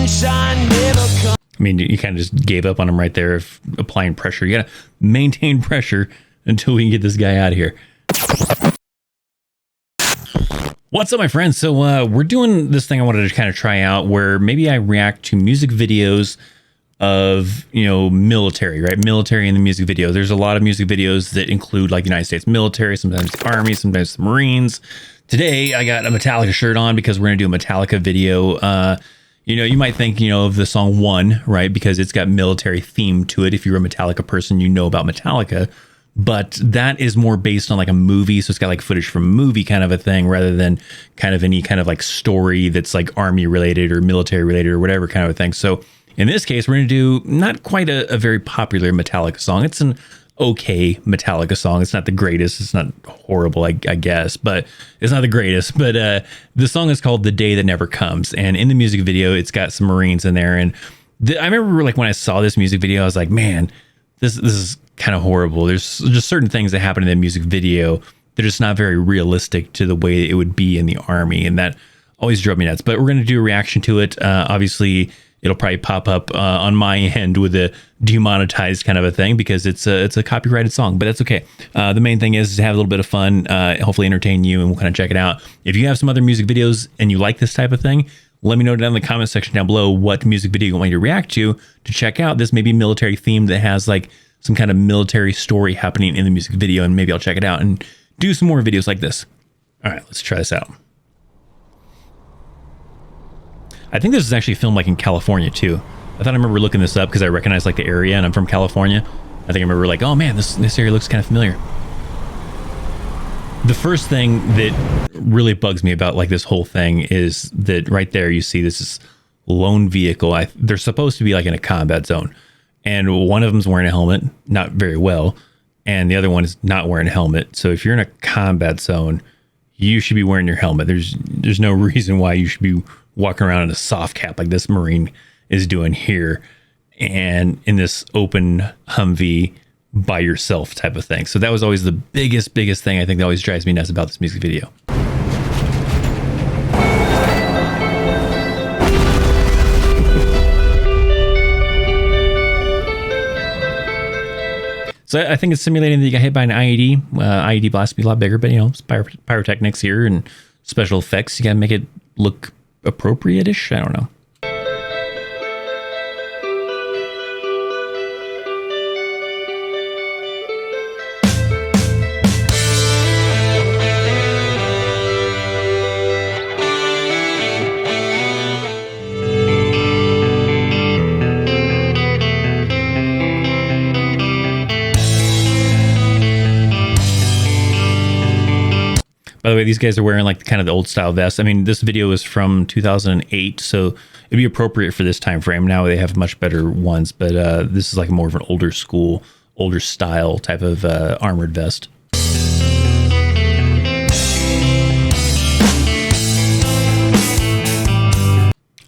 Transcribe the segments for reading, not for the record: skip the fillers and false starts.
I mean, you kind of just gave up on him right there of applying pressure. You gotta maintain pressure until we can get this guy out of here. What's up, my friends? So we're doing this thing I wanted to kind of try out where maybe I react to music videos of, you know, military, right? Military in the music video. There's a lot of music videos that include like the United States military, sometimes the Army, sometimes the Marines. Today, I got a Metallica shirt on because we're going to do a Metallica video. You know, you might think, you know, of the song One, right? Because it's got military theme to it. If you're a Metallica person, you know about Metallica. But that is more based on like a movie. So it's got like footage from a movie kind of a thing rather than kind of any kind of like story that's like army related or military related or whatever kind of a thing. So in this case, we're going to do not quite a very popular Metallica song. It's an okay Metallica song. It's not the greatest. It's not horrible, I guess, but it's not the greatest. But the song is called The Day That Never Comes. And in the music video, it's got some Marines in there. And I remember like when I saw this music video, I was like, man, this is kind of horrible. There's just certain things that happen in the music video that are just not very realistic to the way it would be in the army. And that always drove me nuts. But we're going to do a reaction to it. Obviously, it'll probably pop up on my end with a demonetized kind of a thing because it's a copyrighted song, but that's okay. The main thing is to have a little bit of fun, hopefully entertain you, and we'll kind of check it out. If you have some other music videos and you like this type of thing, let me know down in the comment section down below what music video you want me to react to check out. This may be military themed that has like some kind of military story happening in the music video, and maybe I'll check it out and do some more videos like this. All right, let's try this out. I think this is actually filmed like in California too. I thought I remember looking this up because I recognize like the area and I'm from California. I think I remember like, oh man, this area looks kind of familiar. The first thing that really bugs me about like this whole thing is that right there you see this is lone vehicle. They're supposed to be like in a combat zone, and one of them's wearing a helmet, not very well, and the other one is not wearing a helmet. So if you're in a combat zone, you should be wearing your helmet. There's no reason why you should be walking around in a soft cap like this Marine is doing here and in this open Humvee by yourself type of thing. So that was always the biggest thing I think that always drives me nuts about this music video. So I think it's simulating that you got hit by an IED. IED blast would be a lot bigger, but you know, it's pyrotechnics here and special effects. You gotta make it look appropriate-ish. I don't know. By the way, these guys are wearing like kind of the old style vests. I mean, this video is from 2008, so it'd be appropriate for this time frame. Now they have much better ones, but this is like more of an older school, older style type of armored vest.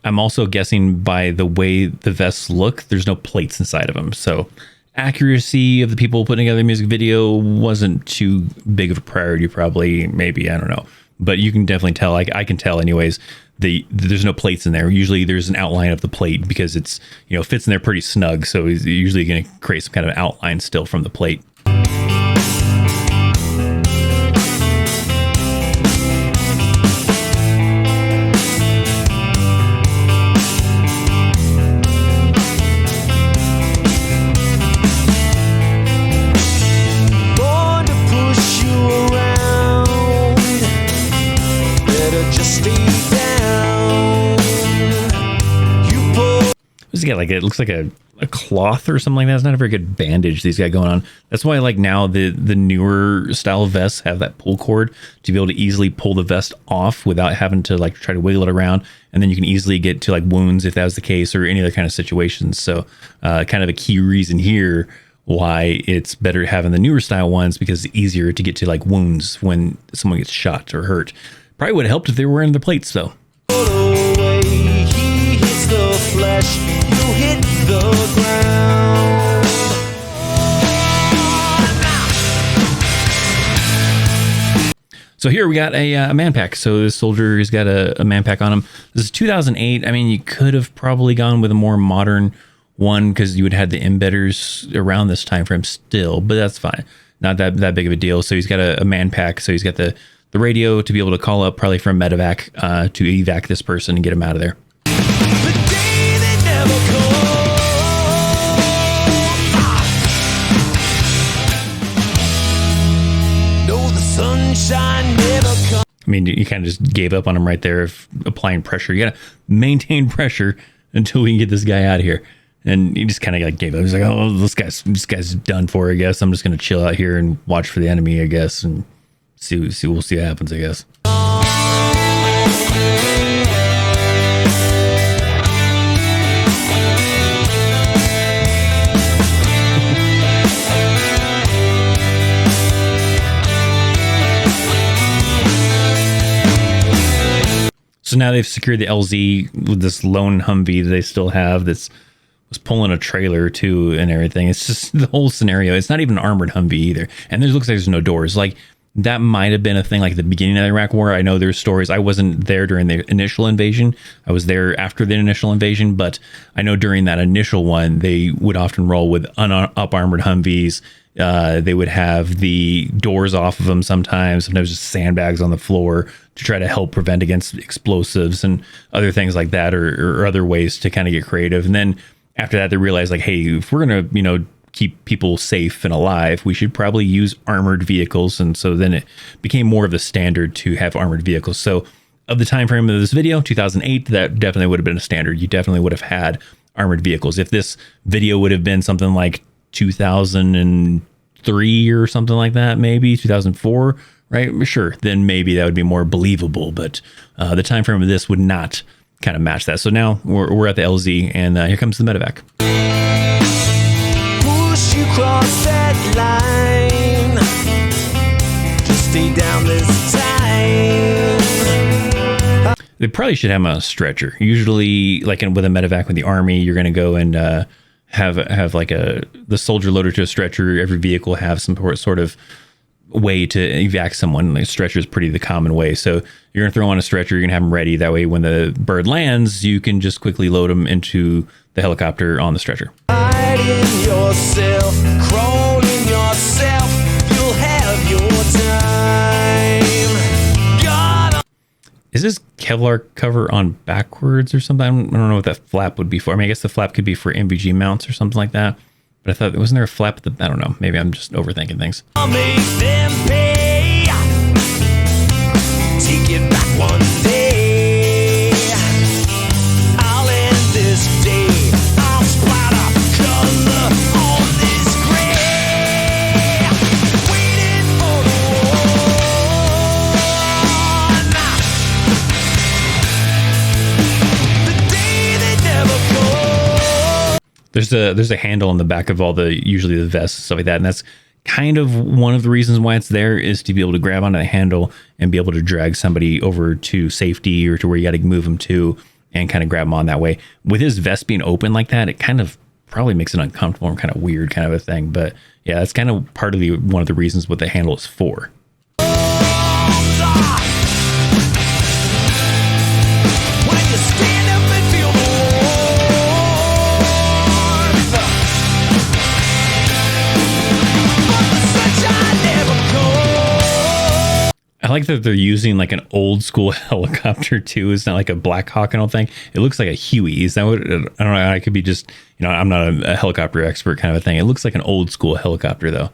I'm also guessing by the way the vests look, there's no plates inside of them. So accuracy of the people putting together the music video wasn't too big of a priority, probably, maybe, I don't know. But you can definitely tell, I can tell anyways, there's no plates in there. Usually there's an outline of the plate because it's, you know, fits in there pretty snug. So he's usually going to create some kind of outline still from the plate. Like it looks like a cloth or something like that. It's not a very good bandage these got going on. That's why like now the newer style vests have that pull cord to be able to easily pull the vest off without having to like try to wiggle it around, and then you can easily get to like wounds if that was the case or any other kind of situations. So kind of a key reason here why it's better having the newer style ones, because it's easier to get to like wounds when someone gets shot or hurt. Probably would have helped if they were wearing the plates though. Flesh, you hit the ground. So here we got a man pack. So this soldier has got a man pack on him. This is 2008. I mean, you could have probably gone with a more modern one because you would have had the embedders around this time frame still, but that's fine. Not that big of a deal. So he's got a man pack. So he's got the radio to be able to call up probably from medevac to evac this person and get him out of there. I mean, you kind of just gave up on him right there of applying pressure. You got to maintain pressure until we can get this guy out of here. And he just kind of like gave up. He's like, oh, this guy's done for, I guess. I'm just going to chill out here and watch for the enemy, I guess, and we'll see what happens, I guess. So now they've secured the LZ with this lone Humvee that they still have was pulling a trailer too and everything. It's just the whole scenario. It's not even an armored Humvee either. And there looks like there's no doors. Like that might have been a thing like at the beginning of the Iraq War. I know there's stories. I wasn't there during the initial invasion. I was there after the initial invasion, but I know during that initial one, they would often roll with up armored Humvees. They would have the doors off of them sometimes just sandbags on the floor to try to help prevent against explosives and other things like that, or other ways to kind of get creative. And then after that, they realized like, hey, if we're going to, keep people safe and alive, we should probably use armored vehicles. And so then it became more of the standard to have armored vehicles. So of the time frame of this video, 2008, that definitely would have been a standard. You definitely would have had armored vehicles. If this video would have been something like 2003 or something like that, maybe 2004, right? Sure, then maybe that would be more believable. But the time frame of this would not kind of match that. So now we're at the LZ, and here comes the medevac. Push you cross that line. Just stay down this time. They probably should have a stretcher. Usually, like with a medevac with the army, you're going to go and have like the soldier loader to a stretcher. Every vehicle have some sort of way to evac someone. Like stretcher is pretty the common way. So you're gonna throw on a stretcher. You're gonna have them ready. That way, when the bird lands, you can just quickly load them into the helicopter on the stretcher. Hiding yourself, crawling yourself. You'll have your time. Is this Kevlar cover on backwards or something? I don't know what that flap would be for. I mean, I guess the flap could be for MVG mounts or something like that. But I thought, wasn't there a flap at the, I don't know. Maybe I'm just overthinking things. I'll make them pay. Take it back one day. I'll end this day. I'll splatter color on this gray. Waiting for the one. The day that never goes. There's a handle on the back of usually the vests and stuff like that, and that's kind of one of the reasons why it's there, is to be able to grab onto the handle and be able to drag somebody over to safety or to where you got to move them to, and kind of grab them on that way. With his vest being open like that, it kind of probably makes it uncomfortable and kind of weird kind of a thing. But yeah, that's kind of part of one of the reasons what the handle is for. I like that they're using like an old school helicopter too. It's not like a Black Hawk and all thing. It looks like a Huey. Is that what? I don't know. I could be just, I'm not a helicopter expert kind of a thing. It looks like an old school helicopter though.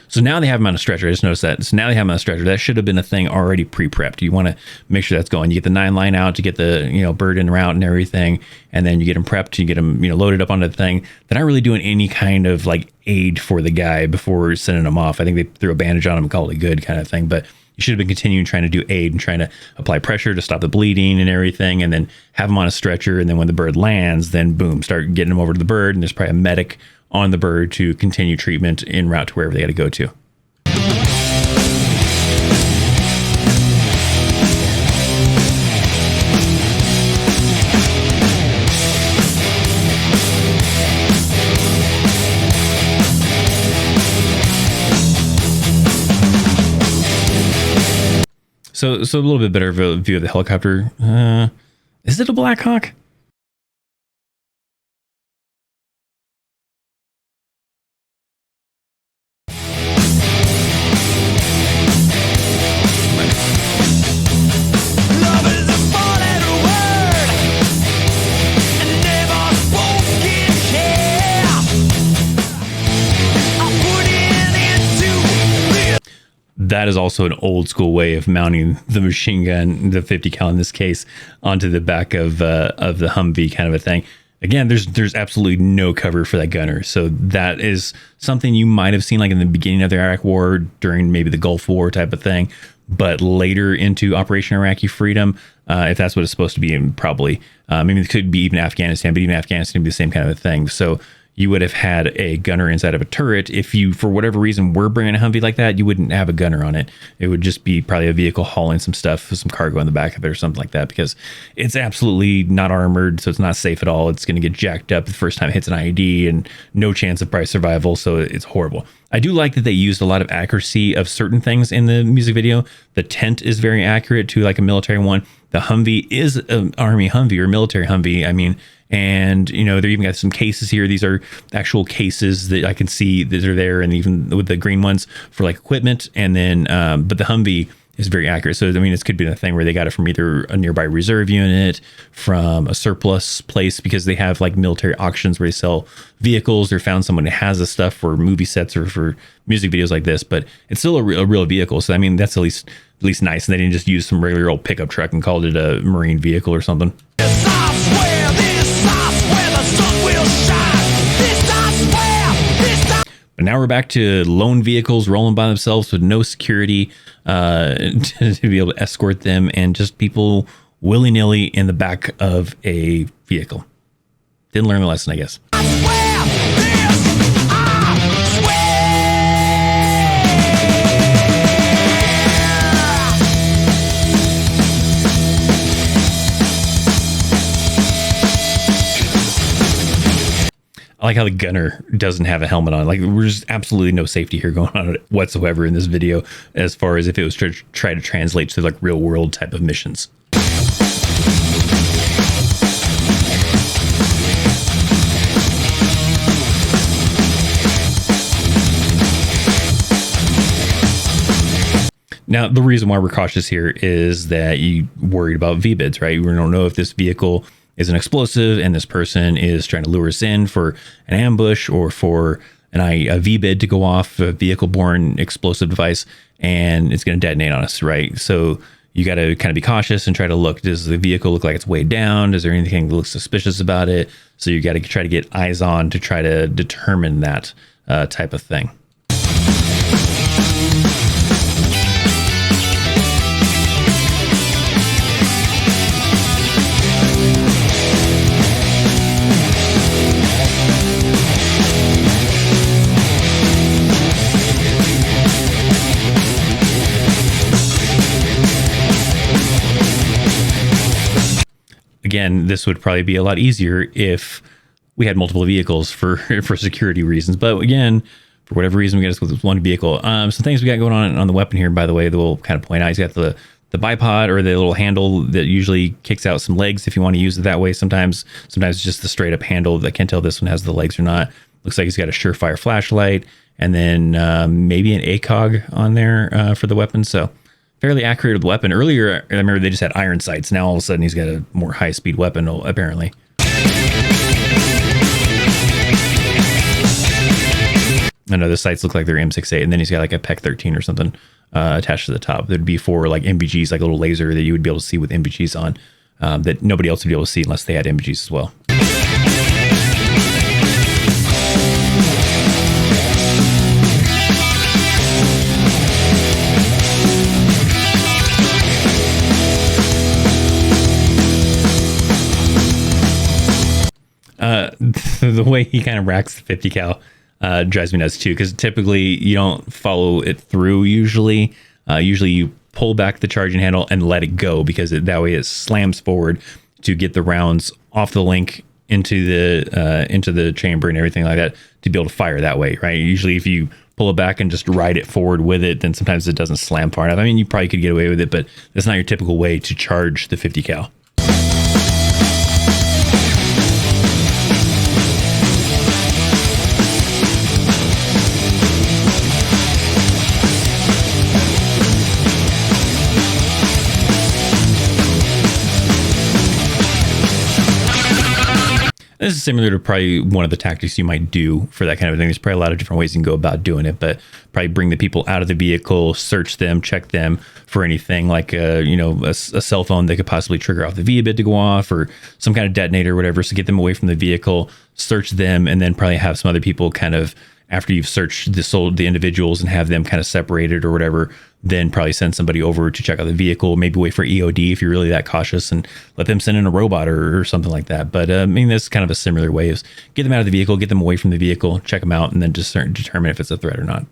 So now they have them on a stretcher. I just noticed that. So now they have them on a stretcher. That should have been a thing already pre-prepped. You want to make sure that's going. You get the 9 line out to get the bird in route and everything, and then you get them prepped. You get them loaded up onto the thing. They're not really doing any kind of like aid for the guy before sending them off. I think they threw a bandage on him and called it good kind of thing. But you should have been continuing trying to do aid and trying to apply pressure to stop the bleeding and everything, and then have them on a stretcher. And then when the bird lands, then boom, start getting them over to the bird. And there's probably a medic on the bird to continue treatment en route to wherever they got to go to. So a little bit better of a view of the helicopter. Is it a Black Hawk? Love is a four-letter word, and never spoken care. I put it into this. That is also an old school way of mounting the machine gun, the 50 cal in this case, onto the back of the Humvee, kind of a thing. Again, there's absolutely no cover for that gunner, so that is something you might have seen like in the beginning of the Iraq War, during maybe the Gulf War type of thing, but later into Operation Iraqi Freedom, if that's what it's supposed to be, and probably maybe it could be even Afghanistan, but even Afghanistan would be the same kind of a thing. So you would have had a gunner inside of a turret. If you, for whatever reason, were bringing a Humvee like that, you wouldn't have a gunner on it. It would just be probably a vehicle hauling some stuff, some cargo in the back of it or something like that, because it's absolutely not armored, so it's not safe at all. It's going to get jacked up the first time it hits an IED, and no chance of price survival, so it's horrible. I do like that they used a lot of accuracy of certain things in the music video. The tent is very accurate to like a military one. The Humvee is an army Humvee or military Humvee, I mean, and you know, they're even got some cases here. These are actual cases that I can see that are there, and even with the green ones for like equipment. And then but the Humvee is very accurate. So I mean, this could be a thing where they got it from either a nearby reserve unit, from a surplus place, because they have like military auctions where they sell vehicles, or found someone that has the stuff for movie sets or for music videos like this. But it's still a real vehicle, so I mean, that's at least nice. And they didn't just use some regular old pickup truck and called it a Marine vehicle or something. This I swear, the sun will shine. This I swear, this I. But now we're back to lone vehicles rolling by themselves with no security to be able to escort them, and just people willy-nilly in the back of a vehicle. Didn't learn the lesson, I guess. I swear, this I swear. I like how the gunner doesn't have a helmet on. Like, there's absolutely no safety here going on whatsoever in this video, as far as if it was to try to translate to like real world type of missions. Now, the reason why we're cautious here is that you worried about VBIDs, right? We don't know if this vehicle is an explosive and this person is trying to lure us in for an ambush, or for a VBID to go off, a vehicle-borne explosive device, and it's going to detonate on us, right? So you got to kind of be cautious and try to look, does the vehicle look like it's weighed down? Is there anything that looks suspicious about it? So you got to try to get eyes on to try to determine that type of thing. Again, this would probably be a lot easier if we had multiple vehicles for security reasons. But again, for whatever reason, we got to go with one vehicle. Some things we got going on the weapon here, by the way, that we'll kind of point out. He's got the bipod, or the little handle that usually kicks out some legs if you want to use it that way. Sometimes it's just the straight up handle. I can't tell if this one has the legs or not. Looks like he's got a Surefire flashlight, and then maybe an ACOG on there for the weapon. So fairly accurate with the weapon. Earlier, I remember they just had iron sights. Now all of a sudden he's got a more high-speed weapon, apparently. I know the sights look like they're M68, and then he's got like a PEC 13 or something attached to the top. That'd be for like MBGs, like a little laser that you would be able to see with MBGs on, that nobody else would be able to see unless they had MBGs as well. The way he kind of racks the 50 cal drives me nuts too, because typically you don't follow it through. Usually you pull back the charging handle and let it go, because that way it slams forward to get the rounds off the link into the chamber and everything like that, to be able to fire that way, right? Usually if you pull it back and just ride it forward with it, then sometimes it doesn't slam far enough. I mean, you probably could get away with it, but that's not your typical way to charge the 50 cal. This is similar to probably one of the tactics you might do for that kind of thing. There's probably a lot of different ways you can go about doing it, but probably bring the people out of the vehicle, search them, check them for anything like a cell phone that could possibly trigger off the V bit to go off, or some kind of detonator or whatever. So get them away from the vehicle, search them, and then probably have some other people kind of, after you've searched the individuals and have them kind of separated or whatever, then probably send somebody over to check out the vehicle, maybe wait for EOD if you're really that cautious, and let them send in a robot or something like that. But I mean, that's kind of a similar way, is get them out of the vehicle, get them away from the vehicle, check them out, and then just determine if it's a threat or not.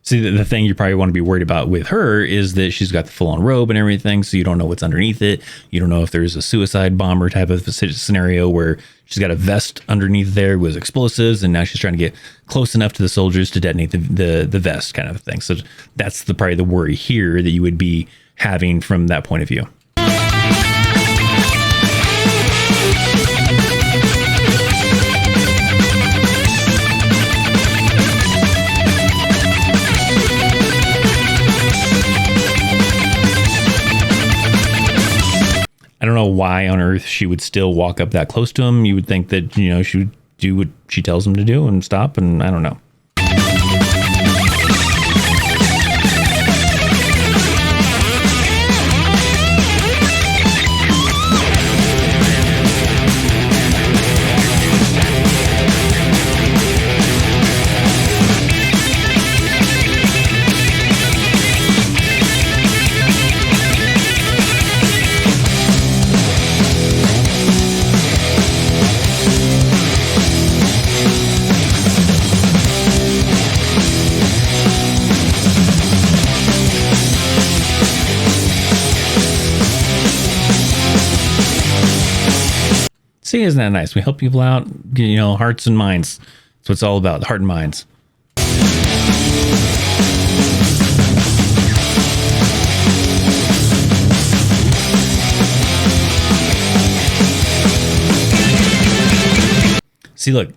See, the thing you probably want to be worried about with her is that she's got the full-on robe and everything, so you don't know what's underneath it. You don't know if there's a suicide bomber type of scenario where she's got a vest underneath there with explosives, and now she's trying to get close enough to the soldiers to detonate the vest kind of thing. So that's probably the worry here that you would be having from that point of view. I don't know why on earth she would still walk up that close to him. You would think that, she would do what she tells him to do and stop, and I don't know. See, isn't that nice? We help people out, hearts and minds. That's what it's all about, heart and minds. See, look,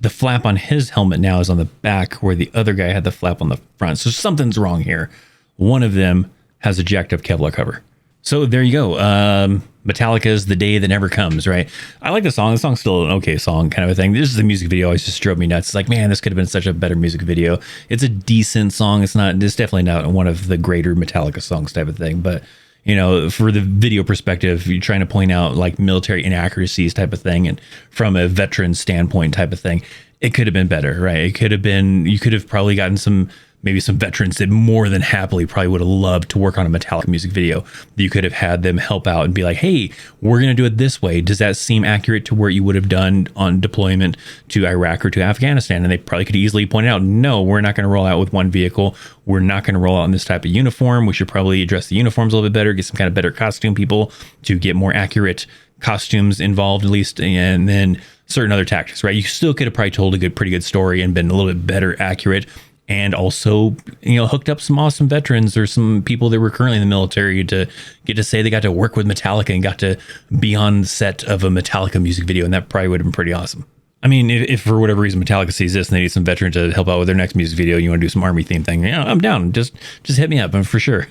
the flap on his helmet now is on the back where the other guy had the flap on the front. So something's wrong here. One of them has a jacked up Kevlar cover. So there you go. Metallica's The Day That Never Comes, right? I like the song. The song's still an okay song kind of a thing. This is the music video always just drove me nuts. It's like, man, this could have been such a better music video. It's a decent song. It's definitely not one of the greater Metallica songs type of thing. But, for the video perspective, you're trying to point out like military inaccuracies type of thing. And from a veteran standpoint type of thing, it could have been better, right? It could have been, you could have probably gotten maybe some veterans that more than happily probably would have loved to work on a Metallica music video. You could have had them help out and be like, hey, we're going to do it this way. Does that seem accurate to what you would have done on deployment to Iraq or to Afghanistan? And they probably could easily point out, no, we're not going to roll out with one vehicle. We're not going to roll out in this type of uniform. We should probably address the uniforms a little bit better, get some kind of better costume people to get more accurate costumes involved at least, and then certain other tactics, right? You still could have probably told a pretty good story and been a little bit better accurate, and also, hooked up some awesome veterans or some people that were currently in the military to get to say they got to work with Metallica and got to be on the set of a Metallica music video. And that probably would have been pretty awesome. I mean, if for whatever reason Metallica sees this and they need some veteran to help out with their next music video, you want to do some army theme thing, I'm down. Just hit me up, for sure.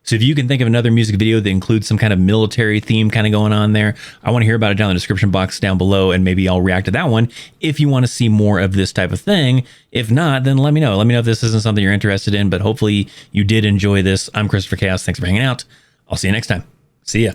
So if you can think of another music video that includes some kind of military theme kind of going on there, I want to hear about it down in the description box down below, and maybe I'll react to that one if you want to see more of this type of thing. If not, then let me know. Let me know if this isn't something you're interested in, but hopefully you did enjoy this. I'm Christopher Chaos. Thanks for hanging out. I'll see you next time. See ya.